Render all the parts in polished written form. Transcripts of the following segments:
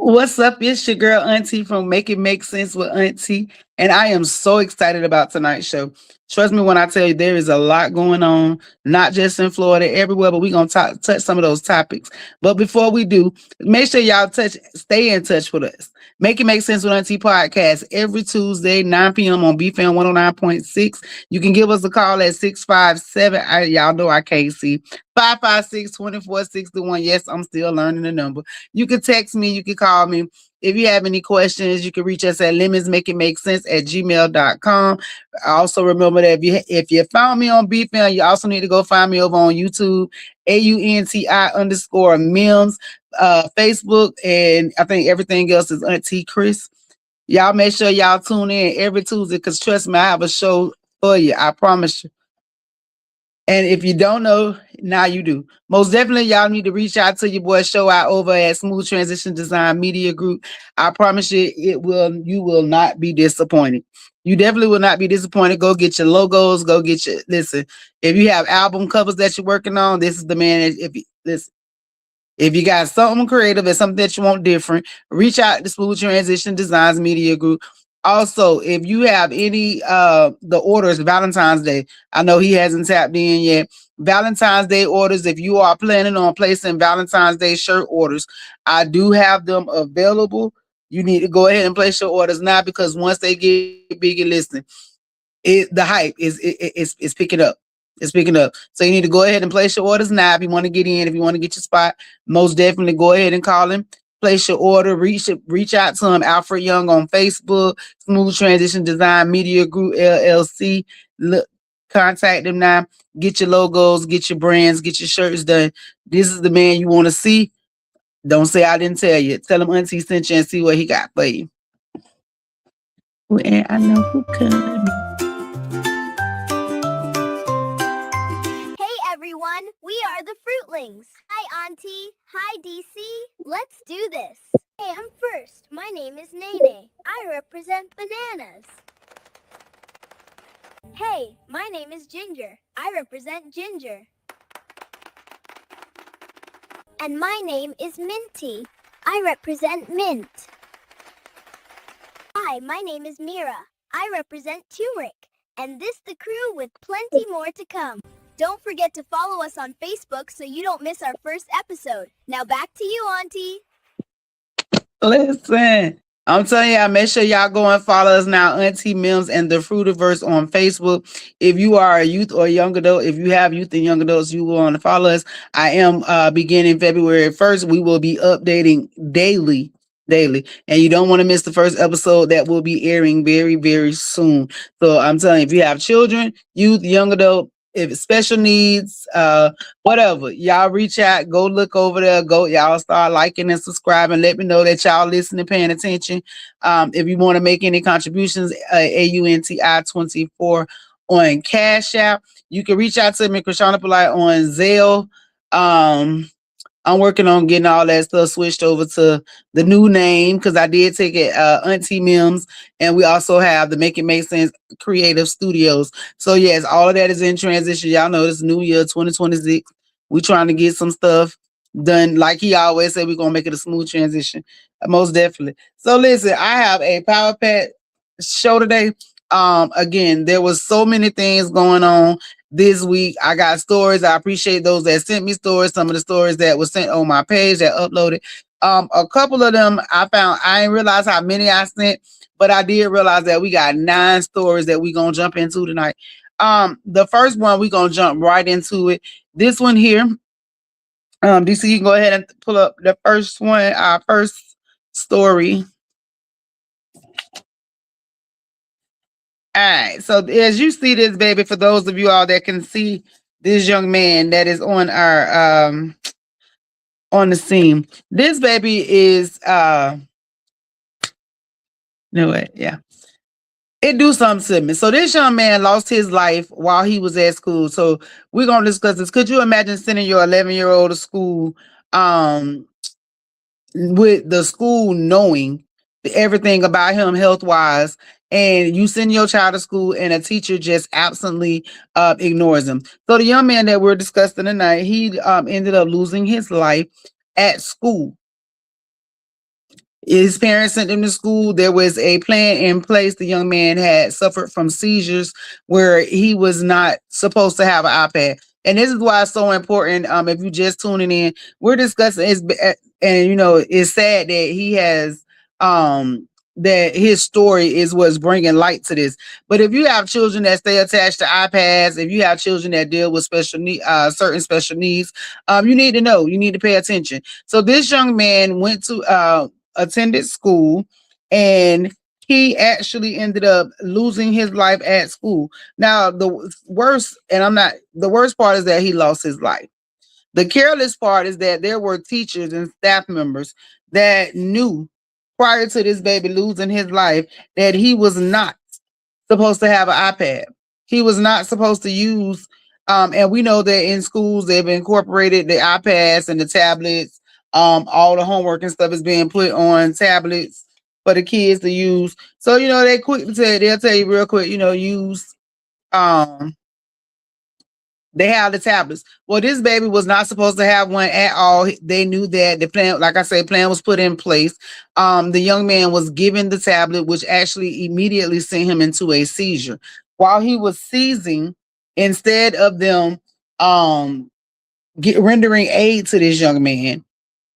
What's up? It's your girl Auntie from Make It Make Sense with Auntie, and I am so excited about tonight's show. Trust me when I tell you there is a lot going on, not just in Florida, everywhere. But we're gonna touch some of those topics. But before we do, make sure y'all stay in touch with us. Make It Make Sense with Auntie podcast every Tuesday, 9 p.m. on BFAM 109.6. You can give us a call at 657. Y'all know I can't see 556-2461. Yes, I'm still learning the number. You can text me, you can call me. If you have any questions, you can reach us at lemonsmakeitmakesense@gmail.com. Also remember that if you found me on BFM, you also need to go find me over on YouTube, AUNTI_MEMS, Facebook, and I think everything else is Auntie Chris. Y'all make sure y'all tune in every Tuesday because trust me, I have a show for you. I promise you. And if you don't know, now you do. Most definitely, y'all need to reach out to your boy Show Out over at Smooth Transition Design Media Group. I promise you, you will not be disappointed. You definitely will not be disappointed. Go get your logos. Go get your listen. If you have album covers that you're working on, this is the man. If you got something creative and something that you want different, reach out to Smooth Transition Designs Media Group. Also, if you have any the orders, Valentine's Day, I know he hasn't tapped in yet. Valentine's Day orders, if you are planning on placing Valentine's Day shirt orders, I do have them available. You need to go ahead and place your orders now because once they get big and listen, the hype is picking up. It's picking up. So you need to go ahead and place your orders now if you want to get in, if you want to get your spot. Most definitely go ahead and call him. Place your order. Reach out to him. Alfred Young on Facebook. Smooth Transition Design Media Group LLC. Look, contact him now. Get your logos. Get your brands. Get your shirts done. This is the man you want to see. Don't say I didn't tell you. Tell him Auntie sent you and see what he got for you. Well, I know who coming. Everyone, we are the Fruitlings. Hi, Auntie. Hi, DC. Let's do this. Hey, I'm first. My name is Nene. I represent bananas. Hey, my name is Ginger. I represent ginger. And my name is Minty. I represent mint. Hi, my name is Mira. I represent turmeric. And this the crew with plenty more to come. Don't forget to follow us on Facebook so you don't miss our first episode. Now back to you, Auntie. Listen, I'm telling y'all, make sure y'all go and follow us now, Auntie Mims and the Fruitiverse on Facebook. If you are a youth or young adult, if you have youth and young adults, you will want to follow us. I am beginning February 1st. We will be updating daily. And you don't want to miss the first episode that will be airing very, very soon. So I'm telling you, if you have children, youth, young adult, if it's special needs, whatever, y'all reach out, go look over there, go, y'all start liking and subscribing. Let me know that y'all listening, paying attention. If you want to make any contributions, AUNTI24 on Cash App. You can reach out to me, Krishana Polite, on Zelle. I'm working on getting all that stuff switched over to the new name because I did take it Auntie Mims, and we also have the Make It Make Sense Creative Studios. So yes, all of that is in transition. Y'all know this new year 2026. We trying to get some stuff done. Like he always said, we're gonna make it a smooth transition. Most definitely. So listen, I have a Power Pack show today. Again, there was so many things going on this week. I got stories. I appreciate those that sent me stories. Some of the stories that were sent on my page that uploaded. A couple of them I found. I didn't realize how many I sent, but I did realize that we got 9 stories that we gonna jump into tonight. The first one we gonna jump right into it. This one here. DC, you can go ahead and pull up the first one. Our first story. All right, so as you see this, baby, for those of you all that can see this young man that is on our on the scene, this baby is no way, yeah. It do something to me. So this young man lost his life while he was at school. So we're gonna discuss this. Could you imagine sending your 11-year-old to school with the school knowing everything about him health wise, and you send your child to school and a teacher just absently ignores him? So the young man that we're discussing tonight, he ended up losing his life at school. His parents sent him to school. There was a plan in place. The young man had suffered from seizures where he was not supposed to have an iPad. And this is why it's so important. If you just tuning in, we're discussing and it's sad that he has that his story is what's bringing light to this. But if you have children that stay attached to iPads, if you have children that deal with certain special needs, you need to know. You need to pay attention. So this young man went to attended school, and he actually ended up losing his life at school. Now, the worst part is that he lost his life. The careless part is that there were teachers and staff members that knew prior to this baby losing his life that he was not supposed to have an iPad. He was not supposed to use, and we know that in schools they've incorporated the iPads and the tablets. All the homework and stuff is being put on tablets for the kids to use. So they quick to they'll tell you real quick, use they have the tablets. Well, this baby was not supposed to have one at all. They knew that the plan, like I said, plan was put in place. The young man was given the tablet, which actually immediately sent him into a seizure. While he was seizing, instead of them rendering aid to this young man,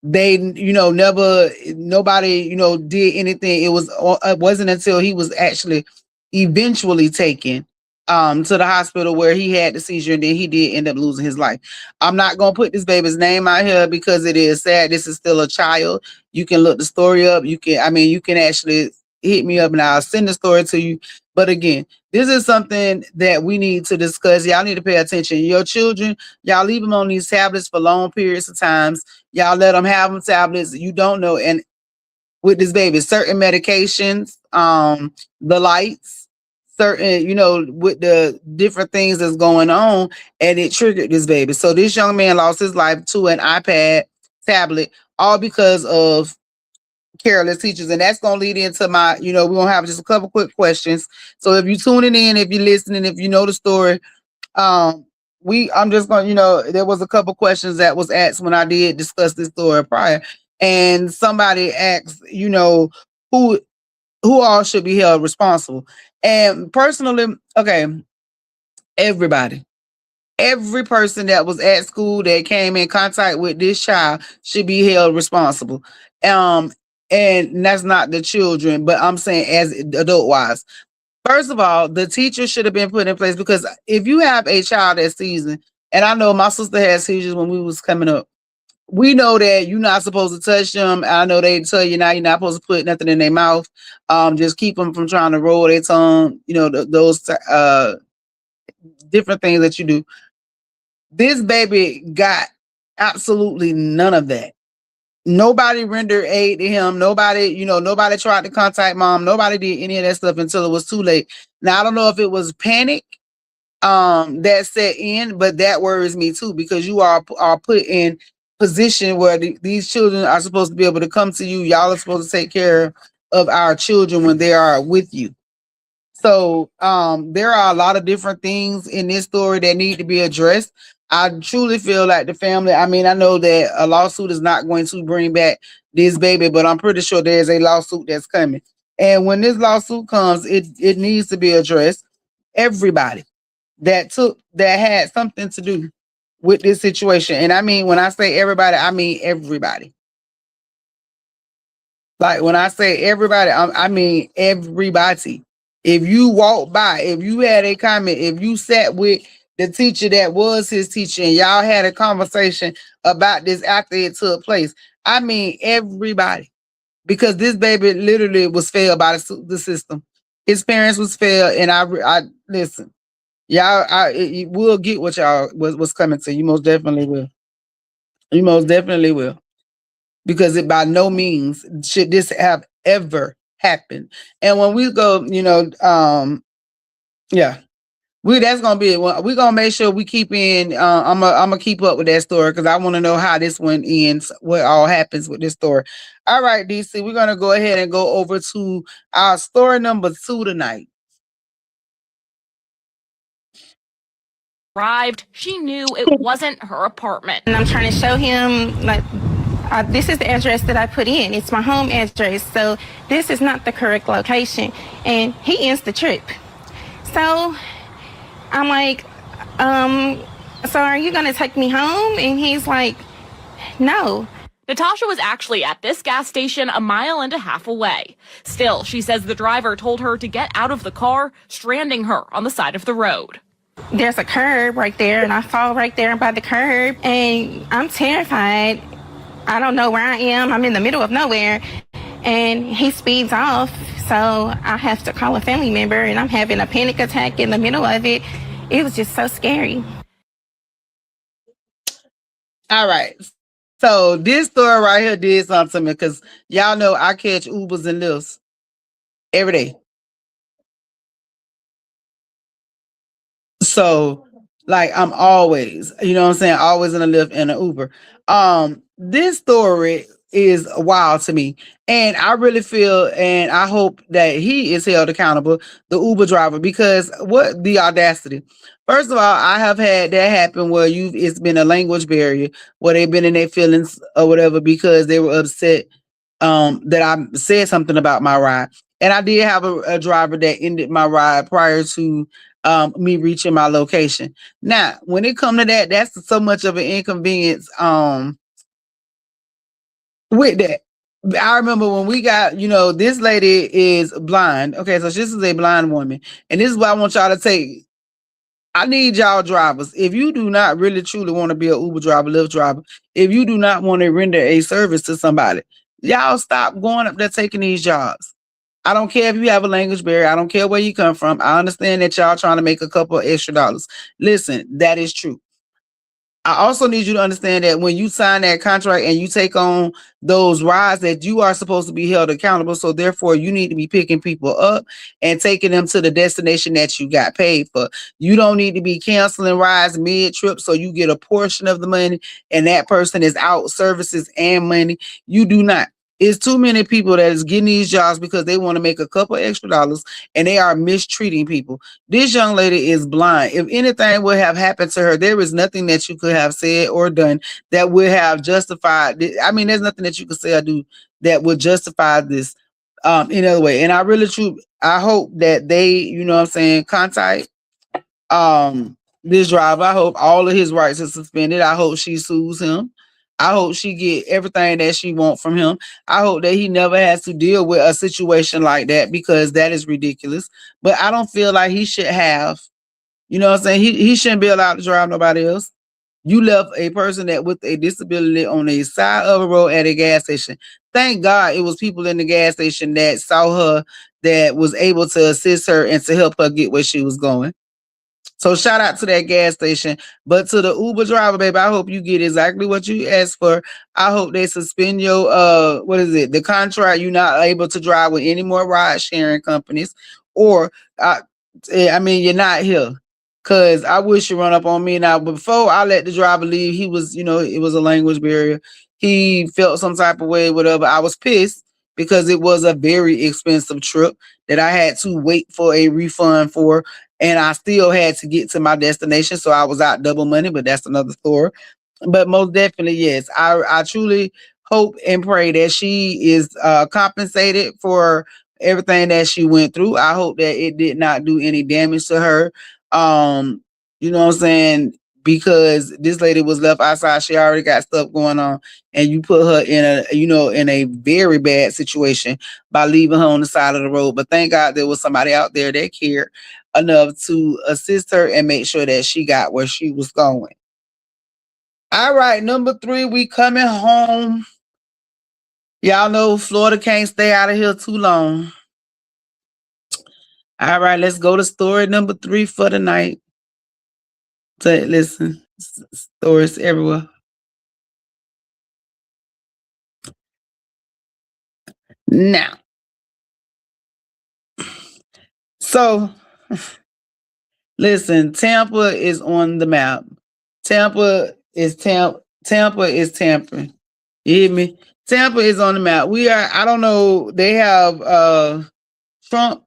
they nobody did anything. It wasn't until he was actually eventually taken to the hospital where he had the seizure, and then he did end up losing his life. I'm not gonna put this baby's name out here because it is sad. This is still a child. You can look the story up. You can actually hit me up and I'll send the story to you. But again, this is something that we need to discuss. Y'all need to pay attention. Your children, y'all leave them on these tablets for long periods of times. Y'all let them have them tablets. You don't know. And with this baby, certain medications, the lights, certain, with the different things that's going on, and it triggered this baby. So this young man lost his life to an iPad tablet, all because of careless teachers. And that's going to lead into my, we're going to have just a couple quick questions. So if you're tuning in, if you're listening, if you know the story, I'm just going to, there was a couple questions that was asked when I did discuss this story prior. And somebody asked, who all should be held responsible. And personally, okay, everybody. Every person that was at school that came in contact with this child should be held responsible. And that's not the children, but I'm saying as adult wise. First of all, the teacher should have been put in place, because if you have a child that's seizing, and I know my sister had seizures when we was coming up, we know that you're not supposed to touch them. I know they tell you now you're not supposed to put nothing in their mouth. Just keep them from trying to roll their tongue, those different things that you do. This baby got absolutely none of that. Nobody rendered aid to him. Nobody tried to contact mom. Nobody did any of that stuff until it was too late. Now, I don't know if it was panic that set in, but that worries me too, because you are put in position where these children are supposed to be able to come to you. Y'all are supposed to take care of our children when they are with you. So there are a lot of different things in this story that need to be addressed. I truly feel like the family, I know that a lawsuit is not going to bring back this baby, but I'm pretty sure there's a lawsuit that's coming. And when this lawsuit comes, it needs to be addressed. Everybody that had something to do with this situation. And when I say everybody, I mean everybody. Like when I say everybody, I mean everybody. If you walk by, if you had a comment, if you sat with the teacher that was his teacher and y'all had a conversation about this after it took place, I mean everybody. Because this baby literally was failed by the system. His parents was failed, and I listen. Y'all, will get what y'all was coming to. You most definitely will. You most definitely will. Because it by no means should this have ever happened. And when we go, that's gonna be it. We're gonna make sure we keep in. I'm gonna keep up with that story because I want to know how this one ends. What all happens with this story? All right, DC, we're gonna go ahead and go over to our story number 2 tonight. Arrived, she knew it wasn't her apartment. And I'm trying to show him, like, this is the address that I put in. It's my home address, so this is not the correct location. And he ends the trip. So I'm like, so are you gonna take me home? And he's like, no. Natasha was actually at this gas station a mile and a half away. Still, she says the driver told her to get out of the car, stranding her on the side of the road. There's a curb right there, and I fall right there by the curb, and I'm terrified. I don't know where I am. I'm in the middle of nowhere, and he speeds off, so I have to call a family member, and I'm having a panic attack in the middle of it. It was just so scary. All right. So this story right here did something to me because y'all know I catch Ubers and Lyfts every day. So like I'm always, you know what I'm saying, always in a Lyft and an Uber. This story is wild to me. And I really feel and I hope that he is held accountable, the Uber driver, because what the audacity. First of all, I have had that happen where it's been a language barrier where they've been in their feelings or whatever because they were upset that I said something about my ride. And I did have a driver that ended my ride prior to me reaching my location. Now, when it comes to that, that's so much of an inconvenience with that. I remember when we got, this lady is blind. Okay, so this is a blind woman. And this is what I want y'all to take. I need y'all drivers. If you do not really truly want to be an Uber driver, Lyft driver, if you do not want to render a service to somebody, y'all stop going up there taking these jobs. I don't care if you have a language barrier. I don't care where you come from. I understand that y'all trying to make a couple of extra dollars. Listen, that is true. I also need you to understand that when you sign that contract and you take on those rides, that you are supposed to be held accountable. So therefore, you need to be picking people up and taking them to the destination that you got paid for. You don't need to be canceling rides mid-trip so you get a portion of the money and that person is out services and money. You do not. It's too many people that is getting these jobs because they want to make a couple extra dollars and they are mistreating people. This young lady is blind. If anything would have happened to her, there is nothing that you could have said or done that would have justified. I mean, there's nothing that you could say or do that would justify this in other way. And I hope that they, you know what I'm saying, contact this driver. I hope all of his rights are suspended. I hope she sues him. I hope she get everything that she wants from him. I hope that he never has to deal with a situation like that because that is ridiculous. But I don't feel like he should have, you know what I'm saying? He shouldn't be allowed to drive nobody else. You left a person that with a disability on the side of a road at a gas station. Thank God it was people in the gas station that saw her that was able to assist her and to help her get where she was going. So shout out to that gas station. But to the Uber driver, baby, I hope you get exactly what you asked for. I hope they suspend your the contract. You're not able to drive with any more ride sharing companies. Or you're not here. Cause I wish you run up on me now. But before I let the driver leave, he was, it was a language barrier. He felt some type of way, whatever. I was pissed because it was a very expensive trip that I had to wait for a refund for. And I still had to get to my destination. So I was out double money, but that's another story. But most definitely, yes, I truly hope and pray that she is compensated for everything that she went through. I hope that it did not do any damage to her. You know what I'm saying? Because this lady was left outside. She already got stuff going on. And you put her in a very bad situation by leaving her on the side of the road. But thank God there was somebody out there that cared enough to assist her and make sure that she got where she was going. All right, number 3, we coming home. Y'all know Florida can't stay out of here too long. All right, let's go to story number 3 for the night. So listen, stories everywhere. Now, so listen, Tampa is on the map. Tampa is tampering. You hear me? Tampa is on the map. I don't know, they have Trump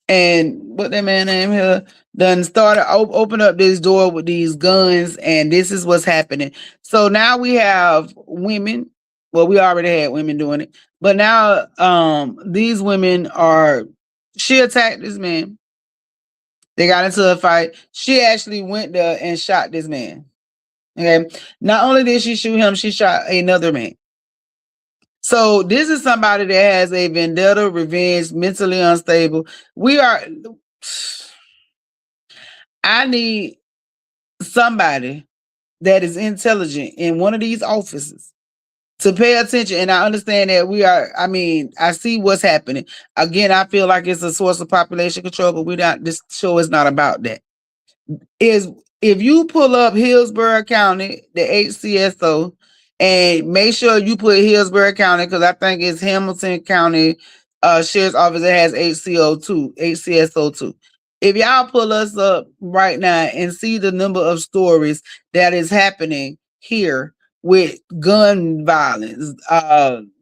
and what that man name here done started open up this door with these guns, and this is what's happening. So now we have women, Well, we already had women doing it, but now these women are. She attacked this man. They got into a fight. She actually went there and shot this man. Okay. Not only did she shoot him, she shot another man. So this is somebody that has a vendetta, revenge, mentally unstable. I need somebody that is intelligent in one of these offices to pay attention. And I understand that I see what's happening. Again, I feel like it's a source of population control, but this show is not about that. Is if you pull up Hillsborough County, the HCSO, and make sure you put Hillsborough County, because I think it's Hamilton County Sheriff's Office that has HCSO2. If y'all pull us up right now and see the number of stories that is happening here with gun violence,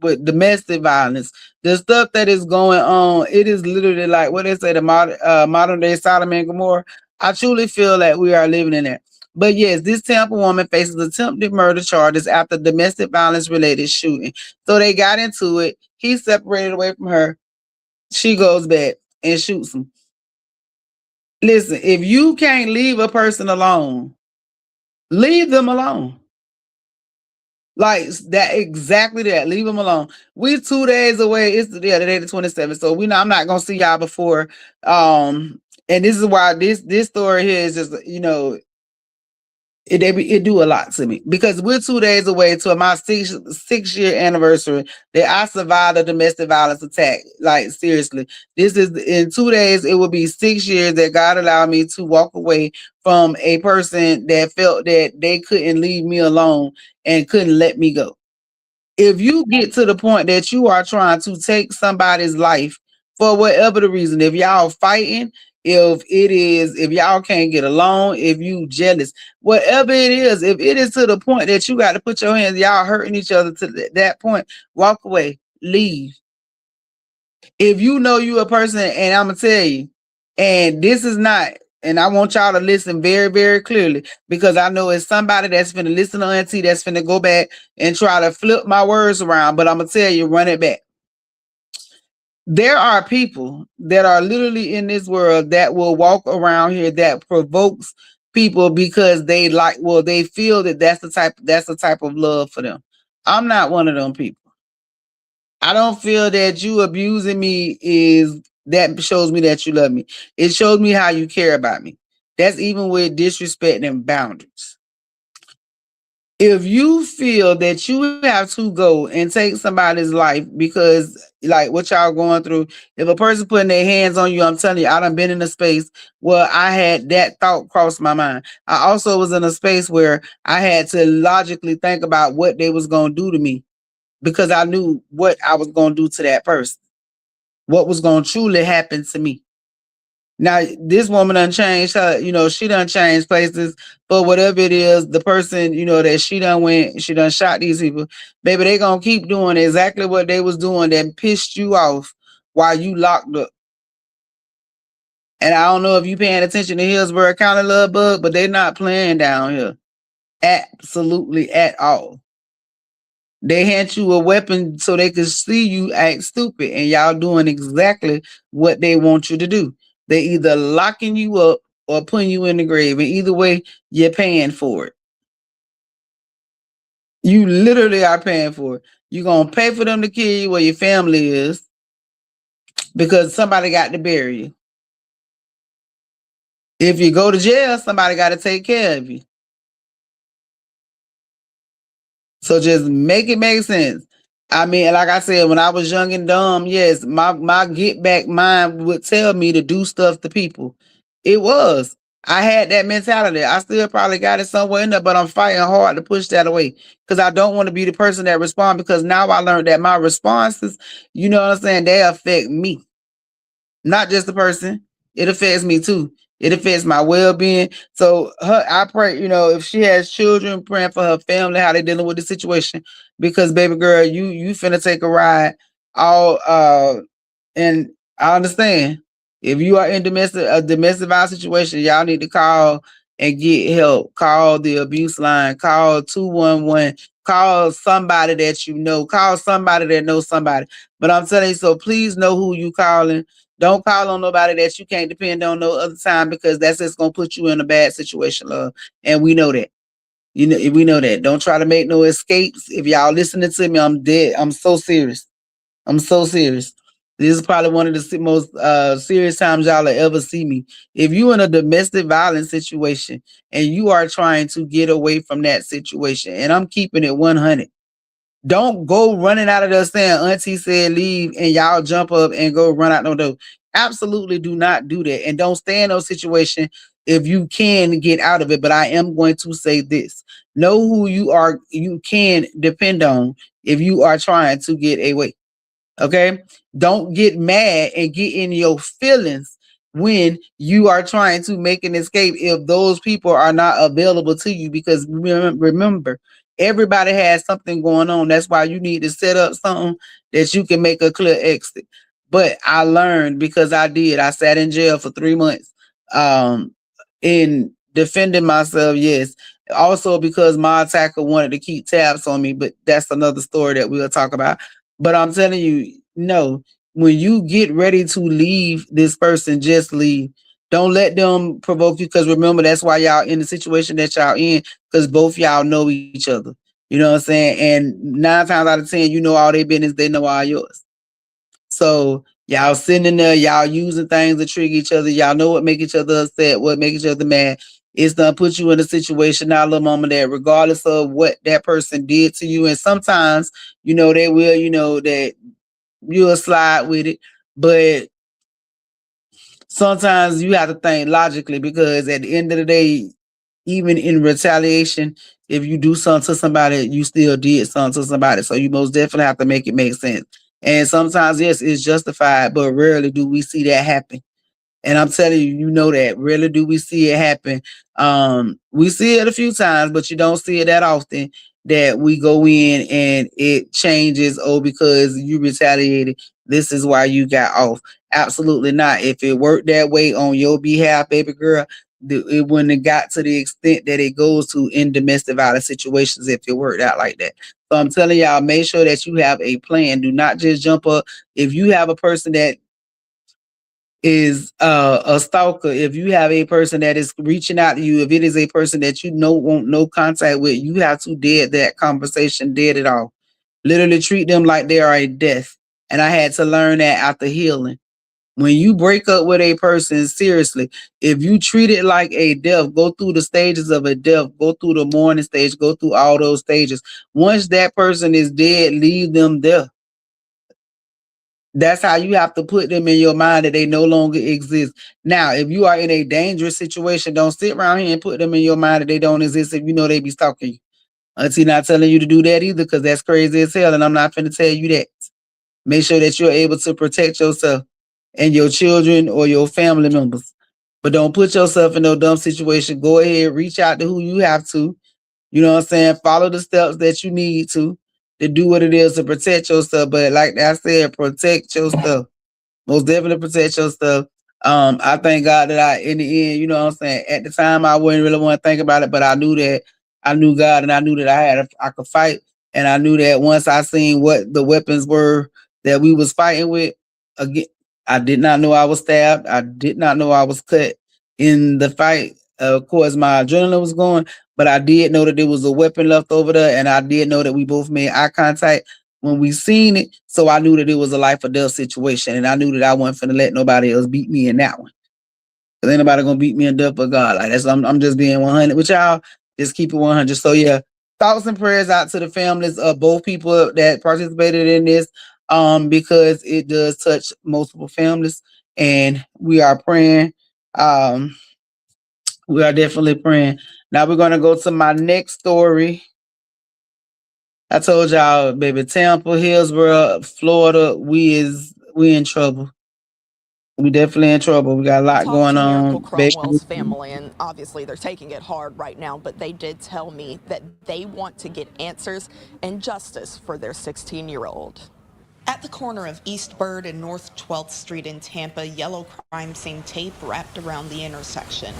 with domestic violence, the stuff that is going on, it is literally like what they say, the modern day Sodom and Gomorrah. I truly feel that we are living in that. But yes, this Tampa woman faces attempted murder charges after domestic violence related shooting. So they got into it. He separated away from her. She goes back and shoots him. Listen, if you can't leave a person alone, leave them alone. Like that, exactly that. Leave them alone. We 2 days away. It's the day the 27th. So I'm not gonna see y'all before. And this is why this story here is just, it do a lot to me, because we're 2 days away to my six-year anniversary that I survived a domestic violence attack. Like seriously, this is in 2 days. It will be 6 years that God allowed me to walk away from a person that felt that they couldn't leave me alone and couldn't let me go. If you get to the point that you are trying to take somebody's life for whatever the reason, if y'all fighting, if y'all can't get along, if you jealous, whatever it is, if it is to the point that you got to put your hands, y'all hurting each other to that point, walk away, leave. If you know you a person, and I'm gonna tell you, and this is not, and I want y'all to listen very, very clearly, because I know it's somebody that's finna listen to Auntie that's finna go back and try to flip my words around, but I'm gonna tell you, run it back. There are people that are literally in this world that will walk around here that provokes people because they feel that that's the type of love for them. I'm not one of them people. I don't feel that you abusing me that shows me that you love me. It shows me how you care about me. That's even with disrespect and boundaries. If you feel that you have to go and take somebody's life because like what y'all going through, if a person putting their hands on you, I'm telling you, I done been in a space where I had that thought cross my mind. I also was in a space where I had to logically think about what they was going to do to me, because I knew what I was going to do to that person, what was going to truly happen to me. Now, this woman done changed her, she done changed places, but whatever it is, the person, that she done shot these people, baby, they gonna keep doing exactly what they was doing that pissed you off while you locked up. And I don't know if you paying attention to Hillsborough County, love bug, but they're not playing down here. Absolutely at all. They hand you a weapon so they can see you act stupid, and y'all doing exactly what they want you to do. They either locking you up or putting you in the grave, and either way, you're paying for it. You literally are paying for it. You're gonna pay for them to kill you where your family is, because somebody got to bury you. If you go to jail, somebody got to take care of you. So just make it make sense. I mean, like I said, when I was young and dumb, yes, my get back mind would tell me to do stuff to people. It was. I had that mentality. I still probably got it somewhere in there, but I'm fighting hard to push that away, because I don't want to be the person that responds, because now I learned that my responses, you know what I'm saying, they affect me. Not just the person. It affects me too. It affects my well-being. So I pray, if she has children, praying for her family, how they dealing with the situation. Because baby girl, you finna take a ride. And I understand. If you are in a domestic violence situation, y'all need to call and get help. Call the abuse line. Call 211. Call somebody that you know. Call somebody that knows somebody. But I'm telling you, so please know who you calling. Don't call on nobody that you can't depend on no other time, because that's just gonna put you in a bad situation, love. And we know that. You know, we know that. Don't try to make no escapes. If y'all listening to me, I'm dead. I'm so serious. I'm so serious. This is probably one of the most serious times y'all will ever see me. If you in a domestic violence situation and you are trying to get away from that situation, and I'm keeping it 100, don't go running out of there saying Auntie said leave and y'all jump up and go run out no door. Absolutely do not do that. And don't stay in those situations if you can get out of it. But I am going to say this. Know who you can depend on if you are trying to get away. Okay? Don't get mad and get in your feelings when you are trying to make an escape if those people are not available to you, because remember, everybody has something going on. That's why you need to set up something that you can make a clear exit. But I learned, because I sat in jail for 3 months in defending myself, yes. Also because my attacker wanted to keep tabs on me, but that's another story that we'll talk about. But I'm telling you, no, when you get ready to leave this person, just leave. Don't let them provoke you, because remember, that's why y'all in the situation that y'all in, because both y'all know each other. You know what I'm saying? And 9 times out of 10, you know all their business, they know all yours. So y'all sitting in there, y'all using things to trigger each other. Y'all know what make each other upset, what make each other mad. It's gonna put you in a situation now, little mama, that regardless of what that person did to you, and sometimes, you know, they will, you know, that you'll slide with it. But sometimes you have to think logically, because at the end of the day, even in retaliation, if you do something to somebody, you still did something to somebody. So you most definitely have to make it make sense. And sometimes, yes, it's justified, but rarely do we see that happen. And I'm telling you, you know that. Rarely do we see it happen. We see it a few times, but you don't see it that often that we go in and it changes, oh, because you retaliated, this is why you got off. Absolutely not. If it worked that way on your behalf, baby girl, it wouldn't have got to the extent that it goes to in domestic violence situations if it worked out like that. So I'm telling y'all, make sure that you have a plan. Do not just jump up. If you have a person that is a stalker, if you have a person that is reaching out to you, if it is a person that you know want no contact with, you have to dead that conversation, dead it off. Literally treat them like they are a death. And I had to learn that after healing. When you break up with a person, seriously, if you treat it like a death, go through the stages of a death, go through the mourning stage, go through all those stages. Once that person is dead, leave them there. That's how you have to put them in your mind, that they no longer exist. Now, if you are in a dangerous situation, don't sit around here and put them in your mind that they don't exist if you know they be stalking you. Auntie not telling you to do that either, because that's crazy as hell, and I'm not finna tell you that. Make sure that you're able to protect yourself and your children or your family members. But don't put yourself in no dumb situation. Go ahead, reach out to who you have to. You know what I'm saying? Follow the steps that you need to do what it is to protect yourself. But like I said, protect yourself. Most definitely protect yourself. I thank God that in the end, you know what I'm saying? At the time, I wouldn't really want to think about it, but I knew that I knew God, and I knew that I could fight. And I knew that once I seen what the weapons were that we was fighting with, again, I did not know I was stabbed. I did not know I was cut in the fight. Of course, my adrenaline was going, but I did know that there was a weapon left over there, and I did know that we both made eye contact when we seen it. So I knew that it was a life or death situation, and I knew that I wasn't finna let nobody else beat me in that one. Cause ain't nobody gonna beat me in death but God. Like that's I'm just being 100 with y'all. Just keep it 100. So yeah, thoughts and prayers out to the families of both people that participated in this, because it does touch multiple families, and we are praying. We are definitely praying. Now we're gonna go to my next story. I told y'all, baby, Tampa, Hillsborough, Florida, we in trouble. We definitely in trouble. We got a lot going on. Cromwell's family, and obviously they're taking it hard right now, but they did tell me that they want to get answers and justice for their 16-year-old. At the corner of East Bird and North 12th Street in Tampa, yellow crime scene tape wrapped around the intersection.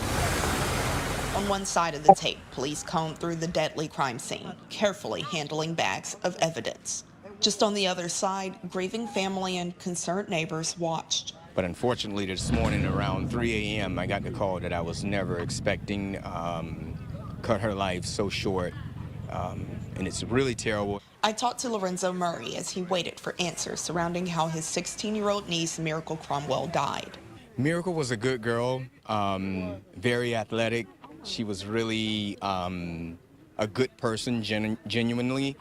On one side of the tape, police combed through the deadly crime scene, carefully handling bags of evidence. Just on the other side, grieving family and concerned neighbors watched. But unfortunately, this morning around 3 a.m., I got the call that I was never expecting, cut her life so short, and it's really terrible. I talked to Lorenzo Murray as he waited for answers surrounding how his 16-year-old niece, Miracle Cromwell, died. Miracle was a good girl, very athletic. She was really a good person, genuinely.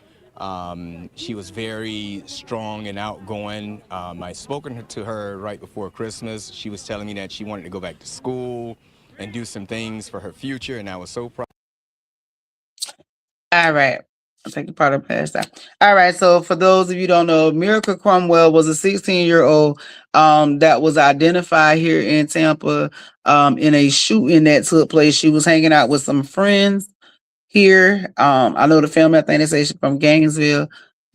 She was very strong and outgoing. I spoken to her right before Christmas. She was telling me that she wanted to go back to school and do some things for her future, and I was so proud. All right. I'll take the part of past that. All right. So for those of you who don't know, Miracle Cromwell was a 16-year-old that was identified here in Tampa in a shooting that took place. She was hanging out with some friends here. I know the family, I think they say she's from Gainesville.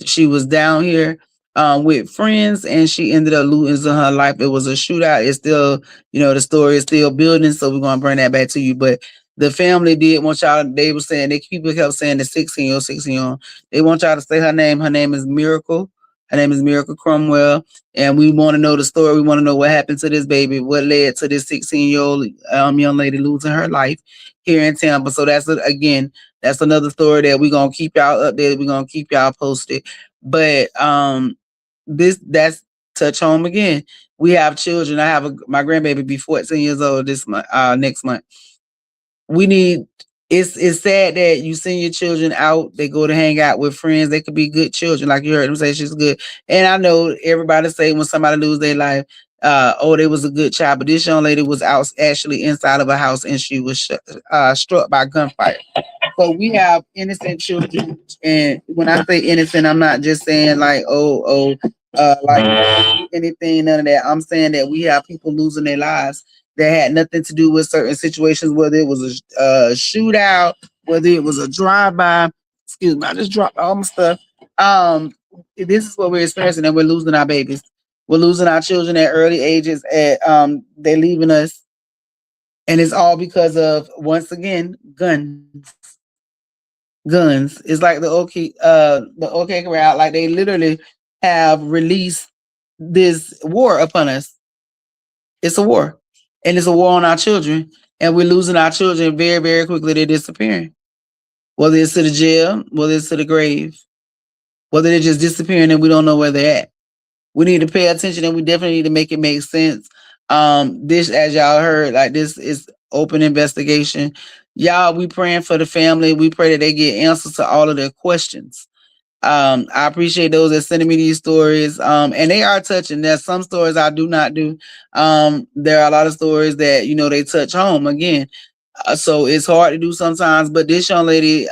She was down here with friends and she ended up losing her life. It was a shootout. It's still, the story is still building. So we're going to bring that back to you. But the family did want y'all, they were saying, people kept saying the 16-year-old. They want y'all to say her name. Her name is Miracle. Her name is Miracle Cromwell. And we want to know the story. We want to know what happened to this baby, what led to this 16-year-old young lady losing her life here in Tampa. So that's, again, that's another story that we're going to keep y'all updated. We're going to keep y'all posted. But that's touch home again. We have children. I have my grandbaby be 14 years old this month, next month. It's sad that you send your children out, they go to hang out with friends. They could be good children, like you heard them say she's good. And I know everybody say when somebody lose their life, they was a good child, but this young lady was out actually inside of a house and she was struck by gunfire. So we have innocent children, and when I say innocent, I'm not just saying like like anything, none of that. I'm saying that we have people losing their lives that had nothing to do with certain situations, whether it was a shootout, whether it was a drive-by. Excuse me, I just dropped all my stuff. This is what we're experiencing, and we're losing our babies. We're losing our children at early ages. They're leaving us, and it's all because of, once again, guns. Guns. It's like the OK crowd. Like they literally have released this war upon us. It's a war. And it's a war on our children. And we're losing our children very, very quickly. They're disappearing. Whether it's to the jail, whether it's to the grave, whether they're just disappearing and we don't know where they're at. We need to pay attention and we definitely need to make it make sense. This, as y'all heard, like this is open investigation. Y'all, we praying for the family. We pray that they get answers to all of their questions. I appreciate those that sending me these stories. And they are touching. There's some stories I do not do. There are a lot of stories that, they touch home again. So it's hard to do sometimes, but this young lady,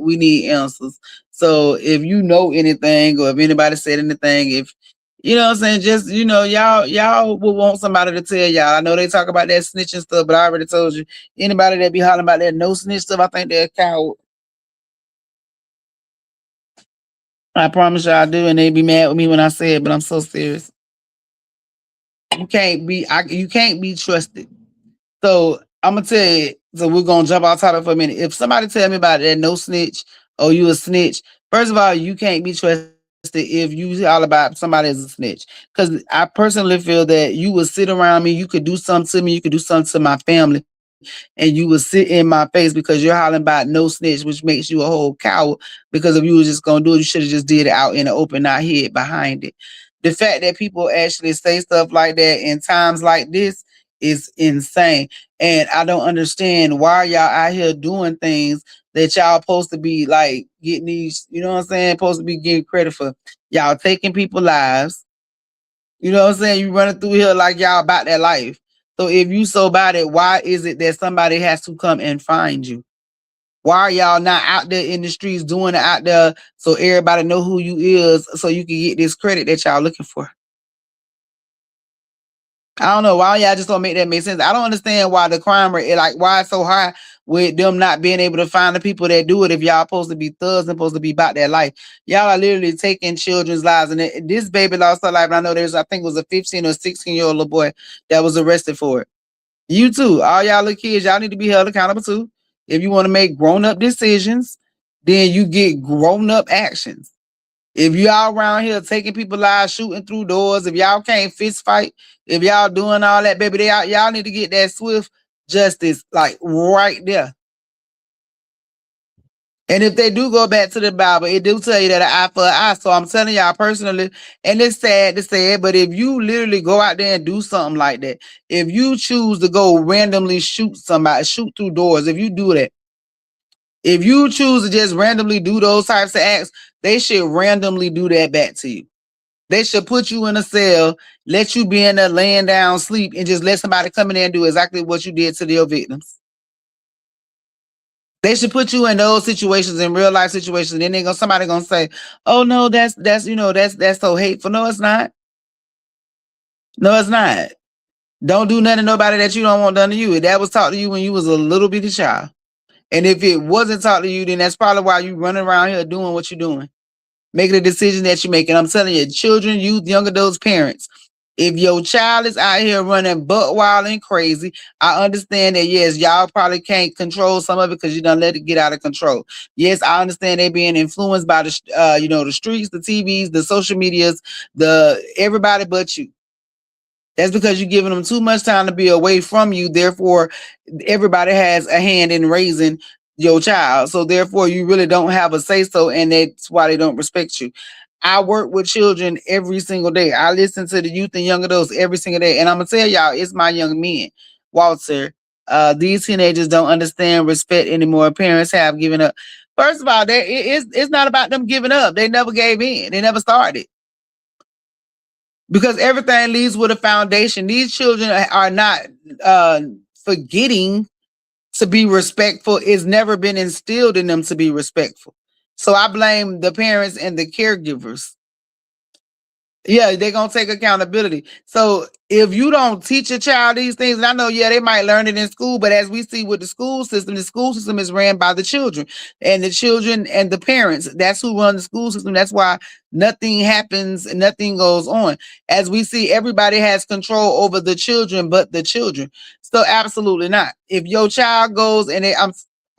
we need answers. So if you know anything or if anybody said anything, if you know what I'm saying, just y'all will want somebody to tell y'all. I know they talk about that snitching stuff, but I already told you, anybody that be hollering about that no snitch stuff, I think they're a coward. I promise y'all I do, and they be mad with me when I say it, but I'm so serious. You can't be trusted. So I'm gonna tell you. So we're gonna jump off topic for a minute. If somebody tell me about that no snitch or you a snitch, first of all, you can't be trusted if you all about somebody as a snitch. Because I personally feel that you would sit around me, you could do something to me, you could do something to my family, and you would sit in my face because you're hollering about no snitch, which makes you a whole coward. Because if you were just gonna do it, you should have just did it out in the open, not hid behind it. The fact that people actually say stuff like that in times like this is insane. And I don't understand why y'all out here doing things that y'all supposed to be like getting these, you know what I'm saying, supposed to be getting credit for. Y'all taking people's lives. You know what I'm saying? You running through here like y'all about that life. So if you so about it, why is it that somebody has to come and find you? Why are y'all not out there in the streets doing it out there so everybody know who you is so you can get this credit that y'all looking for? I don't know why y'all just don't make that make sense. I don't understand why the crime rate, like why it's so high with them not being able to find the people that do it if y'all supposed to be thugs and supposed to be about their life. Y'all are literally taking children's lives. And this baby lost her life. And I know I think it was a 15 or 16-year-old little boy that was arrested for it. You too. All y'all little kids, y'all need to be held accountable too. If you want to make grown-up decisions, then you get grown-up actions. If y'all around here taking people lives, shooting through doors, if y'all can't fist fight, if y'all doing all that, baby, y'all need to get that swift justice, like right there. And if they do go back to the Bible, it do tell you that an eye for an eye. So I'm telling y'all personally, and it's sad to say it, but if you literally go out there and do something like that, if you choose to go randomly shoot somebody, shoot through doors, if you do that, if you choose to just randomly do those types of acts, they should randomly do that back to you. They should put you in a cell, let you be in there laying down, sleep, and just let somebody come in there and do exactly what you did to your victims. They should put you in those situations, in real life situations. And then somebody gonna say, "Oh no, that's so hateful." No, it's not. No, it's not. Don't do nothing to nobody that you don't want done to you. If that was taught to you when you was a little bitty child, and if it wasn't taught to you, then that's probably why you running around here doing what you're doing, making the decision that you're making. I'm telling you, children, youth, young adults, parents. If your child is out here running butt wild and crazy, I understand that, yes, y'all probably can't control some of it because you done let it get out of control. Yes, I understand they being influenced by the, the streets, the TVs, the social medias, the everybody but you. That's because you're giving them too much time to be away from you. Therefore, everybody has a hand in raising your child. So therefore, you really don't have a say-so, and that's why they don't respect you. I work with children every single day. I listen to the youth and young adults every single day. And I'm going to tell y'all, it's my young men. Walter, these teenagers don't understand respect anymore. Parents have given up. First of all, it's not about them giving up. They never gave in. They never started. Because everything leads with a foundation. These children are not forgetting to be respectful. It's never been instilled in them to be respectful. So I blame the parents and the caregivers. Yeah, they're going to take accountability. So if you don't teach a child these things, and I know, yeah, they might learn it in school, but as we see with the school system is ran by the children and the parents. That's who run the school system. That's why nothing happens and nothing goes on. As we see, everybody has control over the children, but the children. So absolutely not. If your child goes and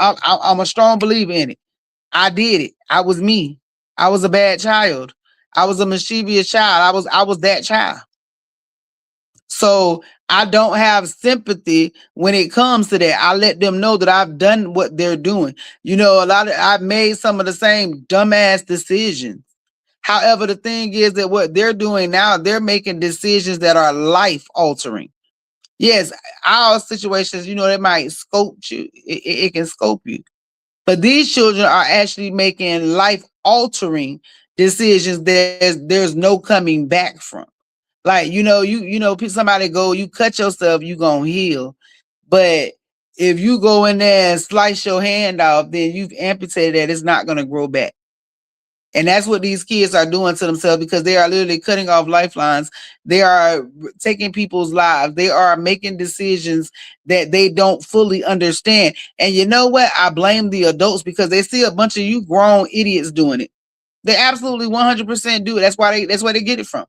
I'm a strong believer in it. I did it. I was me. I was a bad child. I was a mischievous child. I was that child. So I don't have sympathy when it comes to that. I let them know that I've done what they're doing. I've made some of the same dumbass decisions. However, the thing is that what they're doing now, they're making decisions that are life altering. Yes, our situations, it might scope you. It can scope you. But these children are actually making life altering decisions there's no coming back from. Like, somebody go, you cut yourself, you gonna heal. But if you go in there and slice your hand off, then you've amputated that, it's not gonna grow back. And that's what these kids are doing to themselves, because they are literally cutting off lifelines. They are taking people's lives. They are making decisions that they don't fully understand. And you know what? I blame the adults, because they see a bunch of you grown idiots doing it. They absolutely 100% do it. That's why they get it from.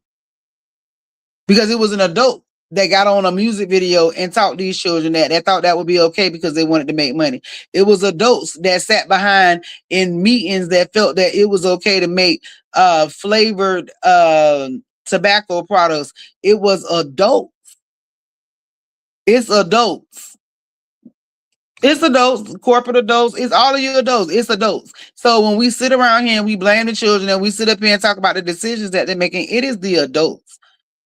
Because it was an adult that got on a music video and taught these children that. They thought that would be okay because they wanted to make money. It was adults that sat behind in meetings that felt that it was okay to make flavored tobacco products. It was adults. It's adults. It's adults, corporate adults. It's all of you adults. It's adults. So when we sit around here and we blame the children and we sit up here and talk about the decisions that they're making, it is the adults.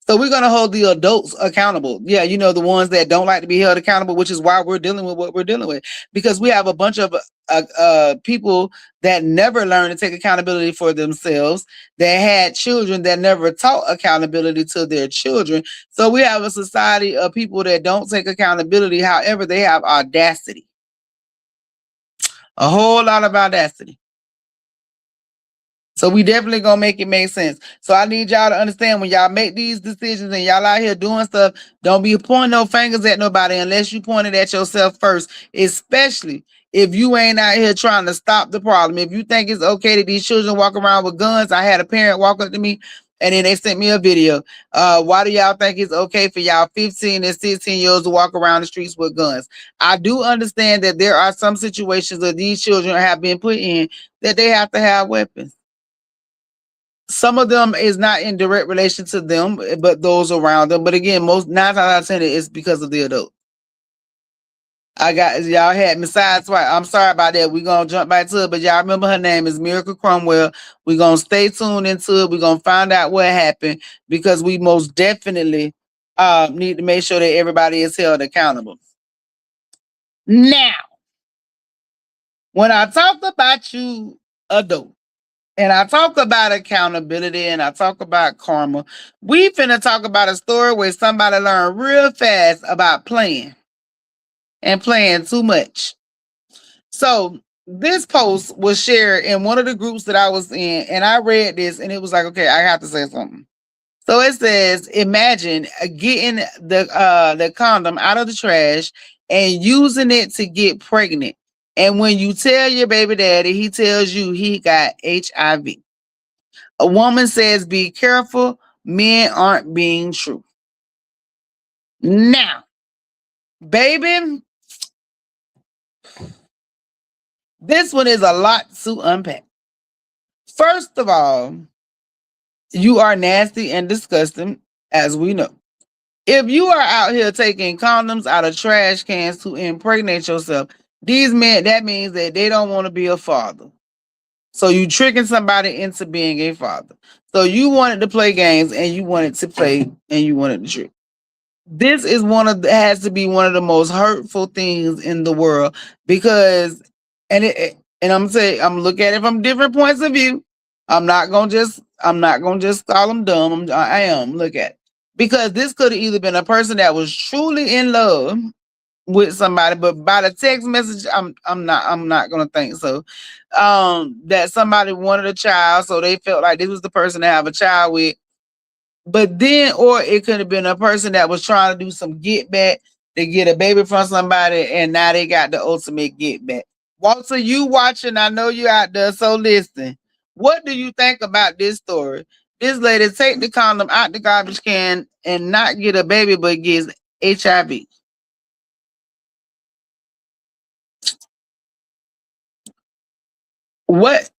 So we're going to hold the adults accountable. Yeah, the ones that don't like to be held accountable, which is why we're dealing with what we're dealing with. Because we have a bunch of people that never learned to take accountability for themselves, that had children that never taught accountability to their children. So we have a society of people that don't take accountability. However, they have audacity. A whole lot of audacity. So we definitely gonna make it make sense. So I need y'all to understand, when y'all make these decisions and y'all out here doing stuff, don't be pointing no fingers at nobody unless you point it at yourself first, especially if you ain't out here trying to stop the problem. If you think it's okay that these children walk around with guns, I had a parent walk up to me And then they sent me a video. Why do y'all think it's okay for y'all 15 and 16-year-olds to walk around the streets with guns? I do understand that there are some situations that these children have been put in that they have to have weapons. Some of them is not in direct relation to them, but those around them. But again, most 9 times out of 10 is because of the adult. Y'all had me sideswipe. I'm sorry about that. We're gonna jump back to it, but y'all remember her name is Miracle Cromwell. We're gonna stay tuned into it. We're gonna find out what happened because we most definitely need to make sure that everybody is held accountable. Now, when I talk about you adult, and I talk about accountability and I talk about karma, we finna talk about a story where somebody learned real fast about playing and playing too much. So this post was shared in one of the groups that I was in, and I read this and it was like, okay, I have to say something. So it says, imagine getting the condom out of the trash and using it to get pregnant. And when you tell your baby daddy, he tells you he got HIV. A woman says, be careful, men aren't being true. Now, baby, this one is a lot to unpack. First of all, you are nasty and disgusting, as we know. If you are out here taking condoms out of trash cans to impregnate yourself, these men, that means that they don't want to be a father. So you tricking somebody into being a father. So you wanted to play games and you wanted to play and you wanted to trick. This is has to be one of the most hurtful things in the world because, and I'm saying, I'm looking at it from different points of view. I'm not gonna just call them dumb. I am look at it. Because this could have either been a person that was truly in love with somebody, but by the text message, I'm not gonna think so. That somebody wanted a child, so they felt like this was the person to have a child with. But then, or it could have been a person that was trying to do some get back to get a baby from somebody, and now they got the ultimate get back. Walter, you watching? I know you out there, so listen. What do you think about this story? This lady take the condom out the garbage can and not get a baby, but gets HIV. What?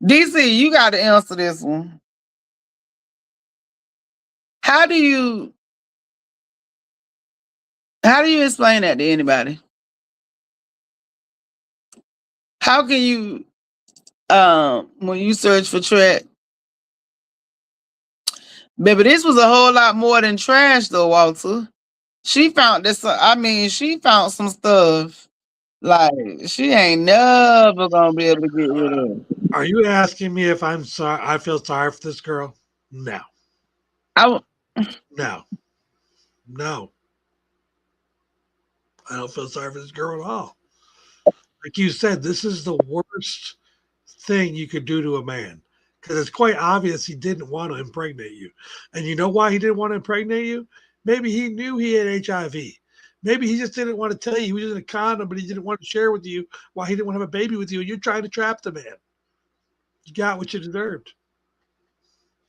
DC, you got to answer this one. How do you explain that to anybody? How can you when you search for track? Baby, this was a whole lot more than trash though, Walter. She found this, she found some stuff like she ain't never gonna be able to get rid of. Are you asking me if I'm sorry? I feel sorry for this girl? No, I no, no. I don't feel sorry for this girl at all. Like you said, this is the worst thing you could do to a man because it's quite obvious he didn't want to impregnate you. And you know why he didn't want to impregnate you? Maybe he knew he had HIV. Maybe he just didn't want to tell you he was in a condom, but he didn't want to share with you why he didn't want to have a baby with you. And you're trying to trap the man. You got what you deserved.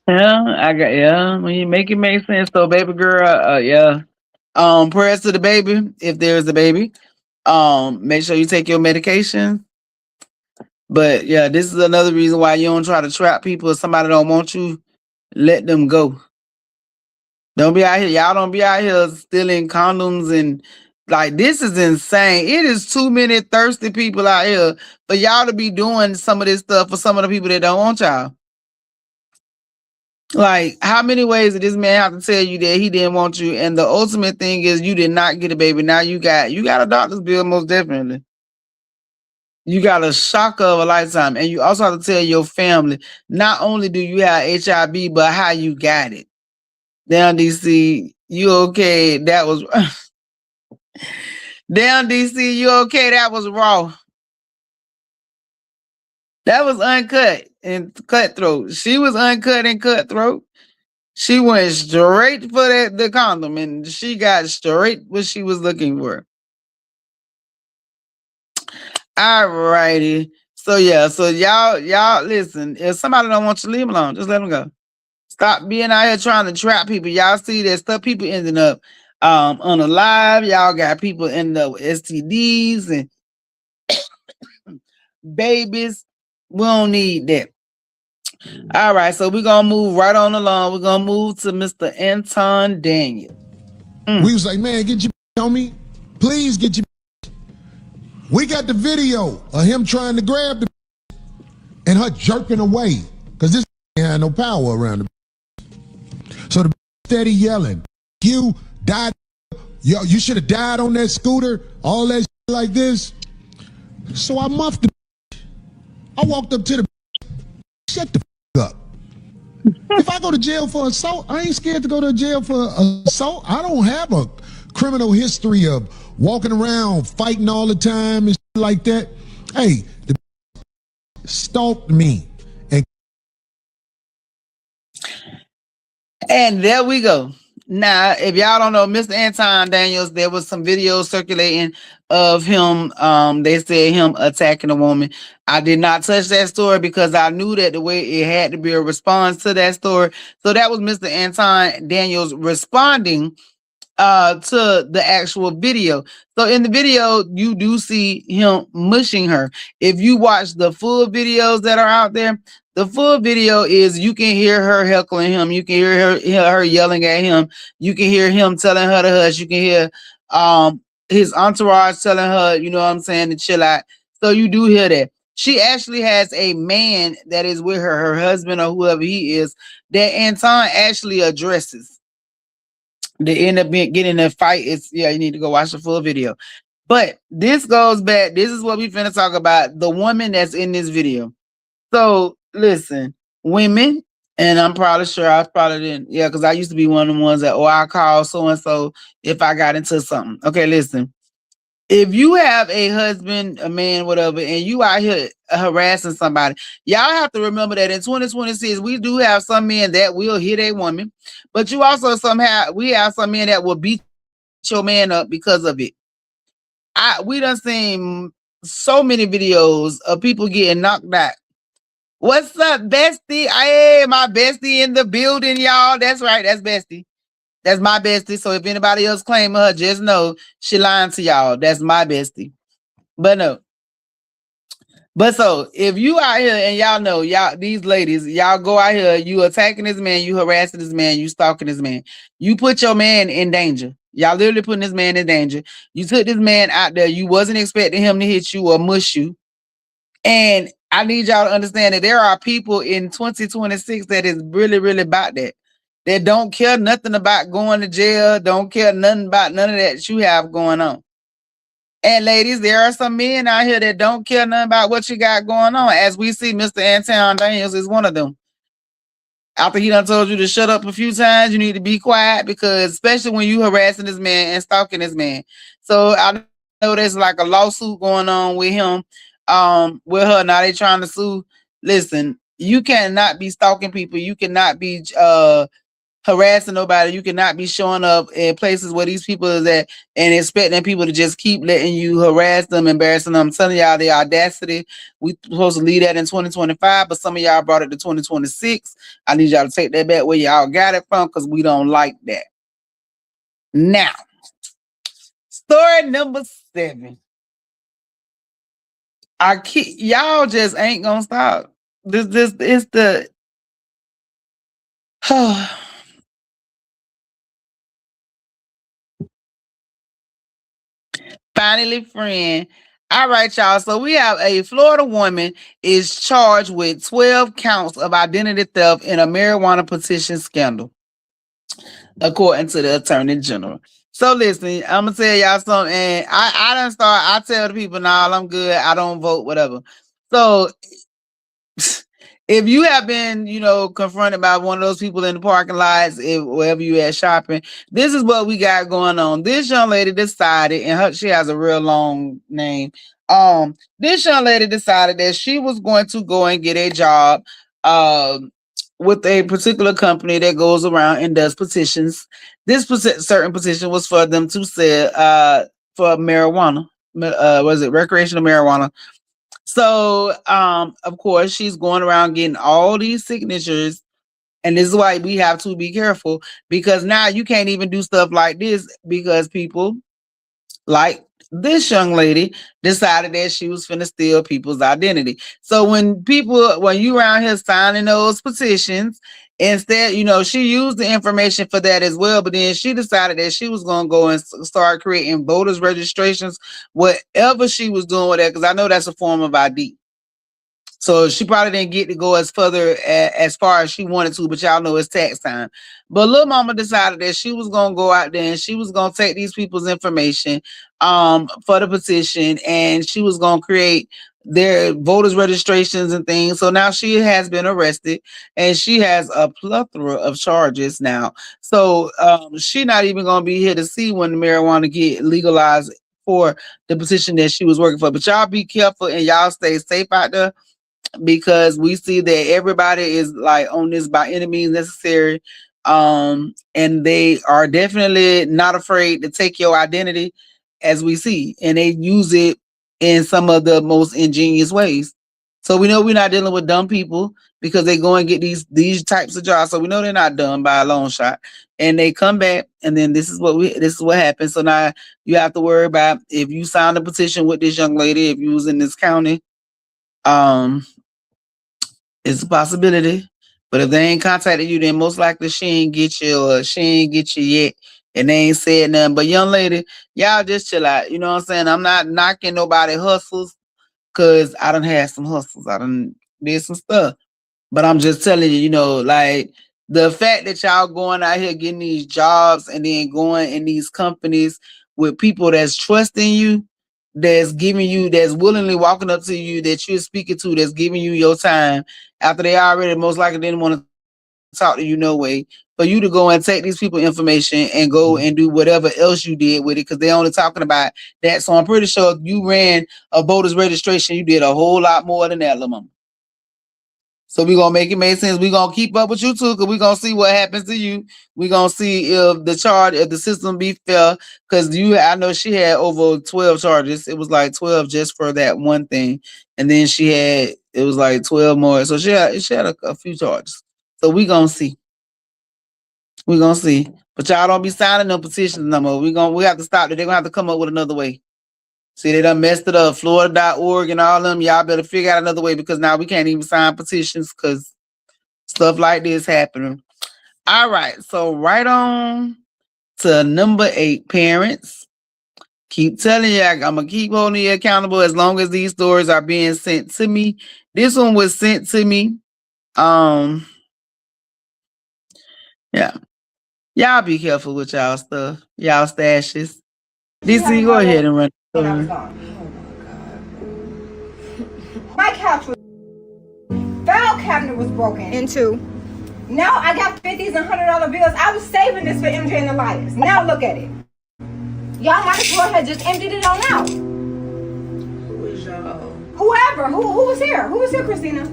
when you make it make sense. So baby girl, prayers to the baby if there's a baby. Make sure you take your medication. But yeah, this is another reason why you don't try to trap people. If somebody don't want you, let them go. Don't be out here. Y'all don't be out here stealing condoms and like this is insane. It is too many thirsty people out here for y'all to be doing some of this stuff for some of the people that don't want y'all. Like, how many ways did this man have to tell you that he didn't want you? And the ultimate thing is you did not get a baby. Now you got a doctor's bill, most definitely. You got a shock of a lifetime. And you also have to tell your family, not only do you have HIV, but how you got it. Down DC, you okay? That was down DC, you okay? That was raw. That was uncut and cutthroat. She was uncut and cutthroat. She went straight for the condom and she got straight what she was looking for. All righty. So yeah, so y'all listen. If somebody don't want you, leave them alone. Just let them go. Stop being out here trying to trap people. Y'all see that stuff. People ending up on a live. Y'all got people ending up with STDs and babies. We don't need that. All right, so we're gonna move right on along. We're gonna move to Mr. Anton Daniel. We was like, man, get your on me. Please get your. We got the video of him trying to grab the and her jerking away because this had no power around the. So the steady yelling, you died. Yo, you should have died on that scooter. All that like this. So I muffed the. I walked up to the. Shut the up. If I go to jail for assault, I ain't scared to go to jail for assault. I don't have a criminal history of walking around fighting all the time and like that. Hey, the stalked me. And there we go. Now, if y'all don't know, Mr. Anton Daniels, there was some videos circulating of him. They said him attacking a woman. I did not touch that story because I knew that the way it had to be a response to that story. So that was Mr. Anton Daniels responding to the actual video. So in the video, you do see him mushing her. If you watch the full videos that are out there, the full video is you can hear her heckling him. You can hear her yelling at him. You can hear him telling her to hush. You can hear his entourage telling her, you know what I'm saying, to chill out. So you do hear that. She actually has a man that is with her husband or whoever he is, that Anton actually addresses. They end up getting in a fight. You need to go watch the full video. But this goes back. This is what we finna talk about. The woman that's in this video. So listen, women, and I'm probably sure I probably didn't. Yeah, because I used to be one of the ones that, I call so and so if I got into something. Okay, listen. If you have a husband, a man, whatever, and you out here harassing somebody, y'all have to remember that in 2026, we do have some men that will hit a woman, but you also we have some men that will beat your man up because of it. We done seen so many videos of people getting knocked out. What's up, bestie? Hey, my bestie in the building, y'all. That's right, that's bestie. That's my bestie. So if anybody else claiming her, just know she lying to y'all. That's my bestie. But no. But so if you out here and y'all know, y'all, these ladies, y'all go out here, you attacking this man, you harassing this man, you stalking this man. You put your man in danger. Y'all literally putting this man in danger. You took this man out there. You wasn't expecting him to hit you or mush you. And I need y'all to understand that there are people in 2026 that is really, really about that. They don't care nothing about going to jail, don't care nothing about none of that you have going on. And ladies, there are some men out here that don't care nothing about what you got going on. As we see, Mr. Anton Daniels is one of them. After he done told you to shut up a few times, you need to be quiet, because especially when you harassing this man and stalking this man. So I know there's like a lawsuit going on with him, with her. Now they trying to sue. Listen, you cannot be stalking people. You cannot be harassing nobody. You cannot be showing up in places where these people is at and expecting people to just keep letting you harass them, embarrassing them. I'm telling y'all, the audacity. We supposed to leave that in 2025, but some of y'all brought it to 2026. I need y'all to take that back where y'all got it from, because we don't like that. Now, story number 7. Y'all just ain't gonna stop. This is the finally, friend. All right, y'all. So we have a Florida woman is charged with 12 counts of identity theft in a marijuana petition scandal, according to the Attorney General. So listen, I'm gonna tell y'all something. And I tell the people, nah, I'm good. I don't vote, whatever. So if you have been, confronted by one of those people in the parking lots, wherever you at shopping, this is what we got going on. This young lady decided, and she has a real long name. This young lady decided that she was going to go and get a job with a particular company that goes around and does petitions. This certain petition was for them to sell for marijuana. Was it recreational marijuana? So, of course, she's going around getting all these signatures. And this is why we have to be careful, because now you can't even do stuff like this because people like this young lady decided that she was finna steal people's identity. So when you around here signing those petitions, instead, she used the information for that as well, but then she decided that she was going to go and start creating voters registrations, whatever she was doing with that, because I know that's a form of ID. So she probably didn't get to go as far as she wanted to, but y'all know it's tax time. But little mama decided that she was gonna go out there and she was gonna take these people's information for the petition, and she was gonna create their voters registrations and things. So now she has been arrested and she has a plethora of charges now. So she's not even gonna be here to see when the marijuana get legalized for the petition that she was working for. But y'all be careful and y'all stay safe out there, because we see that everybody is like on this by any means necessary. And they are definitely not afraid to take your identity, as we see, and they use it in some of the most ingenious ways. So we know we're not dealing with dumb people, because they go and get these types of jobs. So we know they're not dumb by a long shot. And they come back, and then this is what happens. So now you have to worry about, if you signed a petition with this young lady, if you was in this county, it's a possibility. But if they ain't contacted you, then most likely she ain't get you, or she ain't get you yet, and they ain't said nothing. But young lady, y'all just chill out. You know what I'm saying? I'm not knocking nobody hustles, because I done had some hustles. I done did some stuff. But I'm just telling you, like the fact that y'all going out here getting these jobs and then going in these companies with people that's trusting you, that's giving you, that's willingly walking up to you, that you're speaking to, that's giving you your time after they already most likely didn't want to talk to you no way, for you to go and take these people information and go and do whatever else you did with it, because they're only talking about that. So I'm pretty sure if you ran a voters registration, you did a whole lot more than that, little mama. So we're gonna make it make sense. We're gonna keep up with you too, because we're gonna see what happens to you. We're gonna see if the system be fair. Because I know she had over 12 charges. It was like 12 just for that one thing. And then it was like 12 more. So she had a few charges. So we're gonna see. We're gonna see. But y'all don't be signing no petitions no more. We have to stop it. They're gonna have to come up with another way. See, they done messed it up. Florida.org and all them. Y'all better figure out another way, because now we can't even sign petitions because stuff like this happening. All right. So right on to number 8, parents. Keep telling you, I'm going to keep holding you accountable as long as these stories are being sent to me. This one was sent to me. Yeah. Y'all be careful with y'all stuff. Y'all stashes. DC, go ahead and run. My couch was file cabinet was broken into. Now I got 50s and $100 bills. I was saving this for MJ and Elias. Now look at it. Y'all might as well have just emptied it on out. Who was y'all? Whoever. Who was here? Who was here, Christina?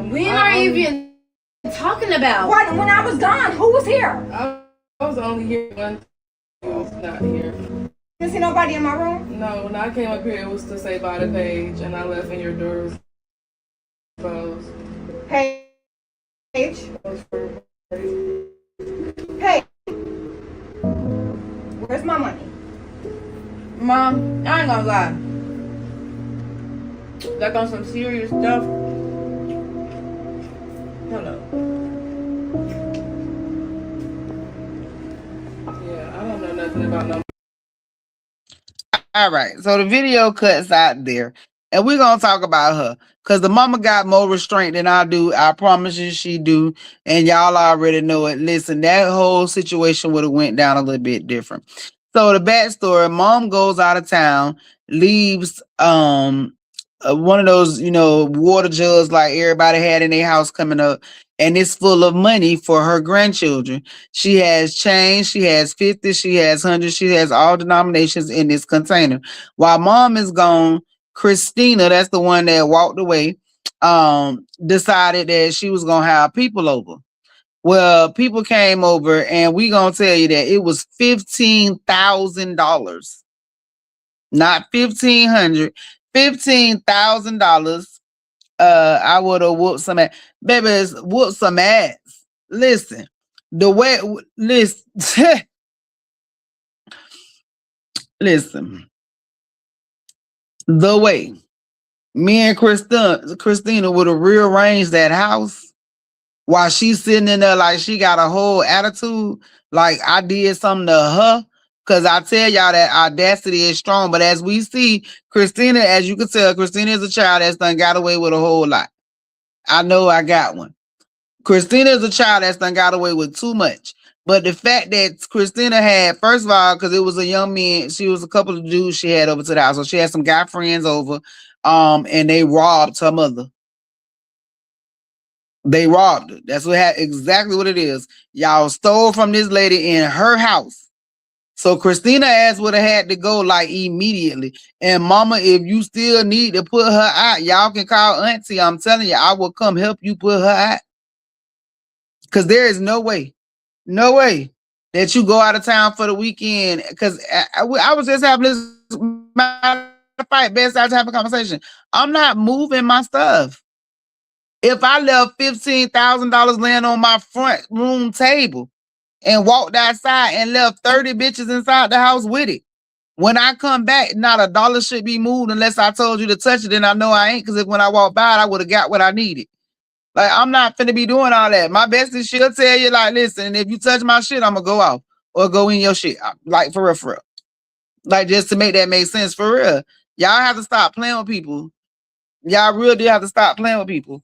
We aren't even talking about. When I was gone, who was here? I was only here when I was not here. Didn't see nobody in my room? No, when I came up here, it was to say by the page, and I left and your door was closed. Page. Hey. Where's my money? Mom, I ain't gonna lie. Like on some serious stuff. Hello. Yeah, I don't know nothing about no. All right. So the video cuts out there. And we're going to talk about her. Because the mama got more restraint than I do. I promise you she do. And y'all already know it. Listen, that whole situation would have went down a little bit different. So the backstory, mom goes out of town, leaves one of those, water jugs like everybody had in their house coming up. And it's full of money for her grandchildren. She has change. She has 50. She has 100. She has all denominations in this container. While mom is gone, Christina, that's the one that walked away, decided that she was going to have people over. Well, people came over, and we going to tell you that it was $15,000. Not $1,500. $15,000, I would have whooped some ass. Babies, whoop some ass. Listen, the way, listen, listen, the way me and Christina would have rearranged that house while she's sitting in there like she got a whole attitude, like I did something to her. Cause I tell y'all that audacity is strong. But as we see, Christina, as you can tell, Christina is a child that's done got away with a whole lot. I know I got one. Christina is a child that's done got away with too much. But the fact that Christina had, first of all, because it was a young man, she was a couple of dudes she had over to the house. So she had some guy friends over, and they robbed her mother. They robbed her. That's exactly what it is. Y'all stole from this lady in her house. So Christina ass would have had to go like immediately. And mama, if you still need to put her out, y'all can call Auntie. I'm telling you, I will come help you put her out. Because there is no way that you go out of town for the weekend. Because I was just having this fight, best I was having a conversation. I'm not moving my stuff. If I left $15,000 laying on my front room table and walked outside and left 30 bitches inside the house with it, when I come back, not a dollar should be moved unless I told you to touch it, and I know I ain't, because if when I walk by it, I would have got what I needed. Like, I'm not finna be doing all that. My bestie, she'll tell you, like, listen, if you touch my shit, I'm gonna go off or go in your shit. Like, for real. Like, just to make that make sense, for real. Y'all have to stop playing with people. Y'all really do have to stop playing with people.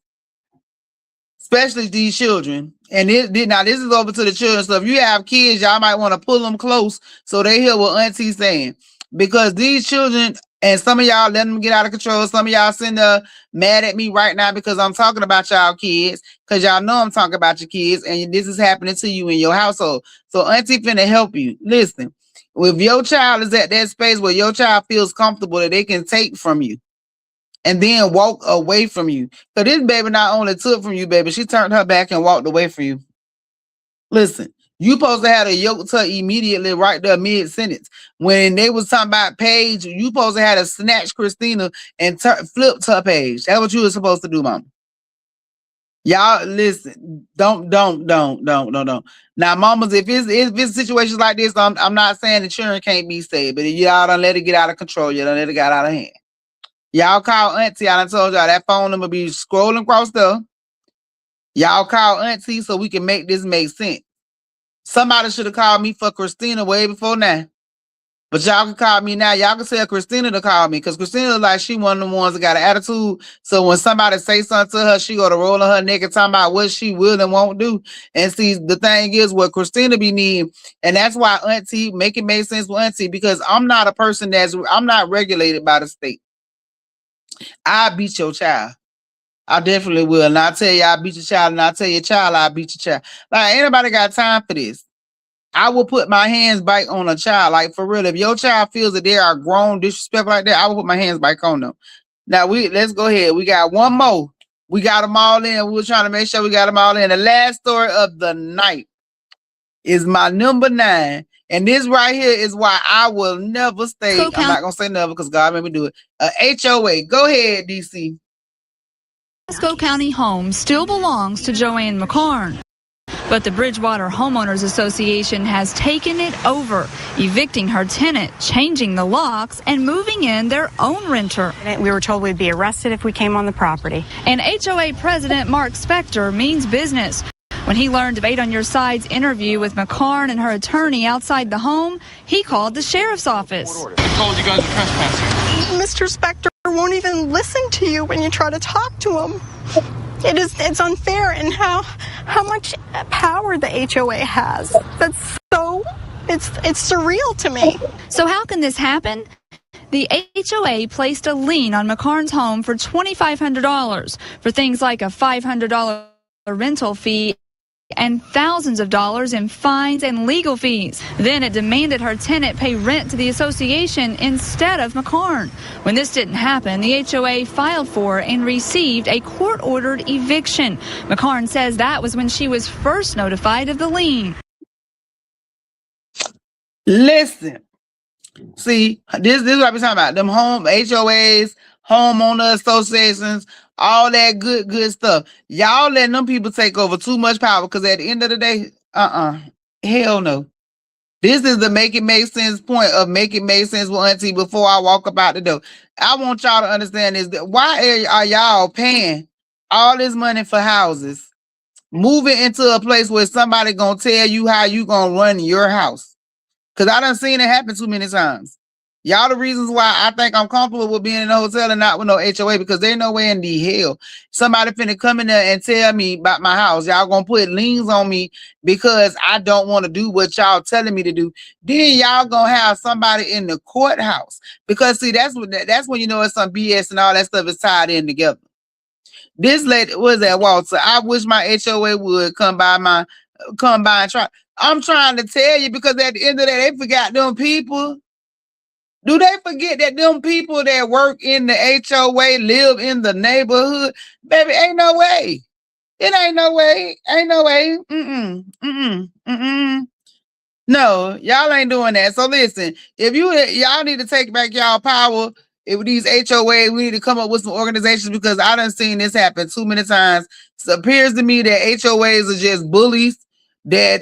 Especially these children. And now this is over to the children. So if you have kids, y'all might want to pull them close so they hear what Auntie's saying. Because these children, and some of y'all let them get out of control. Some of y'all sitting there mad at me right now because I'm talking about y'all kids. Because y'all know I'm talking about your kids. And this is happening to you in your household. So Auntie finna help you. Listen, if your child is at that space where your child feels comfortable that they can take from you and then walk away from you. So this baby not only took from you, baby, she turned her back and walked away from you. Listen, you supposed to have a yoke to immediately right there mid-sentence. When they was talking about Paige, you supposed to have to snatch Christina and flip her page. That's what you were supposed to do, mama. Y'all listen, don't. Now, mamas, if it's situations like this, I'm not saying the children can't be saved, but if y'all don't let it get out of control, you don't let it get out of hand. Y'all call Auntie. I done told y'all that phone number be scrolling across there. Y'all call Auntie so we can make this make sense. Somebody should have called me for Christina way before now. But y'all can call me now. Y'all can tell Christina to call me because Christina look like she one of the ones that got an attitude. So when somebody say something to her, she go to roll on her neck and talking about what she will and won't do. And see, the thing is what Christina be needing. And that's why Auntie, make it make sense with Auntie, because I'm not a person I'm not regulated by the state. I beat your child. I definitely will. And I tell you, I beat your child, and I tell your child, I beat your child. Like, ain't nobody got time for this. I will put my hands back on a child. Like, for real, if your child feels that they are grown, disrespectful like that, I will put my hands back on them. Now, let's go ahead. We got one more. We got them all in. We were trying to make sure we got them all in. The last story of the night is my number 9. And this right here is why I will never stay. I'm not going to say never because God made me do it. HOA. Go ahead, DC. Pasco County home still belongs to Joanne McCarn, but the Bridgewater Homeowners Association has taken it over, evicting her tenant, changing the locks, and moving in their own renter. We were told we'd be arrested if we came on the property. And HOA President Mark Spector means business. When he learned of 8 on Your Side's interview with McCarn and her attorney outside the home, he called the sheriff's office. I told you guys are trespassing. Mr. Spector won't even listen to you when you try to talk to him. It's unfair, and how much power the HOA has. That's so it's surreal to me. So how can this happen? The HOA placed a lien on McCarn's home for $2,500 for things like a $500 rental fee and thousands of dollars in fines and legal fees. Then it demanded her tenant pay rent to the association instead of McCarn. When this didn't happen, the HOA filed for and received a court-ordered eviction. McCarn says that was when she was first notified of the lien. Listen. See, this is what I'm talking about. Them HOAs, homeowner associations, all that good stuff. Y'all letting them people take over too much power because at the end of the day, hell no. This is the make it make sense point of make it make sense with Auntie before I walk up out the door. I want y'all to understand this. Why are y'all paying all this money for houses, moving into a place where somebody gonna tell you how you gonna run your house? Because I done seen it happen too many times. Y'all the reasons why I think I'm comfortable with being in a hotel and not with no HOA, because there's no way in the hell somebody finna come in there and tell me about my house. Y'all gonna put liens on me because I don't want to do what y'all telling me to do. Then y'all gonna have somebody in the courthouse. Because see, that's when you know it's some BS and all that stuff is tied in together. This lady was at Walter. I wish my HOA would come by and try. I'm trying to tell you, because at the end of the day, they forgot them people. Do they forget that them people that work in the HOA live in the neighborhood? Baby, ain't no way. It ain't no way. Ain't no way. No, y'all ain't doing that. So listen, if y'all need to take back y'all power, if these HOA, we need to come up with some organizations, because I done seen this happen too many times. It appears to me that HOAs are just bullies that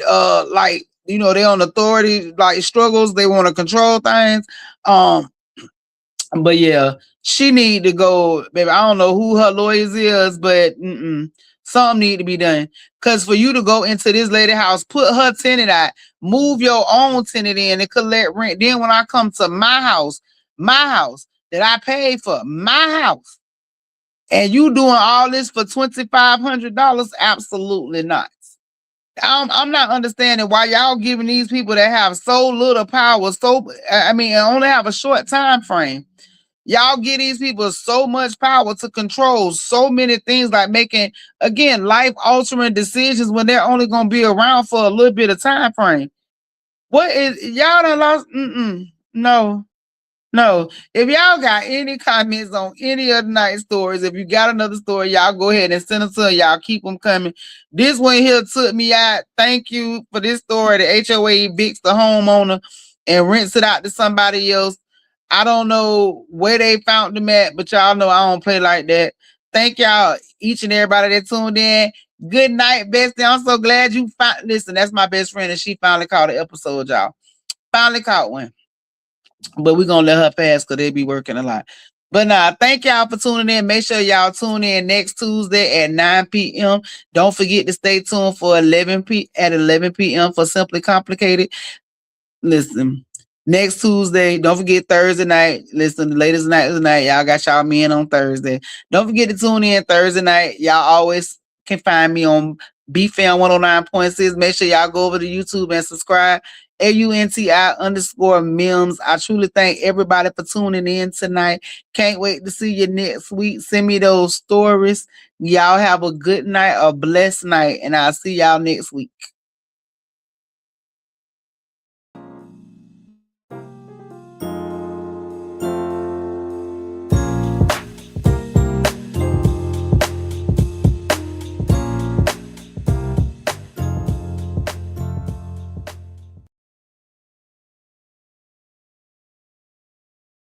like, you know, they're on authority, like struggles, they want to control things. But yeah, she need to go, baby. I don't know who her lawyers is, but something need to be done. Cause for you to go into this lady house, put her tenant out, move your own tenant in and collect rent. Then when I come to my house that I paid for, my house, and you doing all this for $2,500, absolutely not. I'm not understanding why y'all giving these people that have so little power, only have a short time frame. Y'all give these people so much power to control so many things, like making, again, life-altering decisions when they're only going to be around for a little bit of time frame. What is, y'all done lost? No. If y'all got any comments on any of the night stories, if you got another story, y'all go ahead and send them to y'all. Keep them coming. This one here took me out. Thank you for this story. The HOA evicts the homeowner and rents it out to somebody else. I don't know where they found them at, but y'all know I don't play like that. Thank y'all, each and everybody that tuned in. Good night, bestie. I'm so glad you found. Listen, that's my best friend, and she finally caught an episode, y'all. Finally caught one. But we're gonna let her pass because they be working a lot. But thank y'all for tuning in. Make sure y'all tune in next Tuesday at 9 p.m. Don't forget to stay tuned for 11 p.m. for Simply Complicated. Listen, next Tuesday, don't forget Thursday night. Listen, the latest night of the night. Y'all got y'all men on Thursday. Don't forget to tune in Thursday night. Y'all always can find me on BFAM 109.6. Make sure y'all go over to YouTube and subscribe. AUNTI_MEMS. I truly thank everybody for tuning in tonight. Can't wait to see you next week. Send me those stories. Y'all have a good night, a blessed night, and I'll see y'all next week.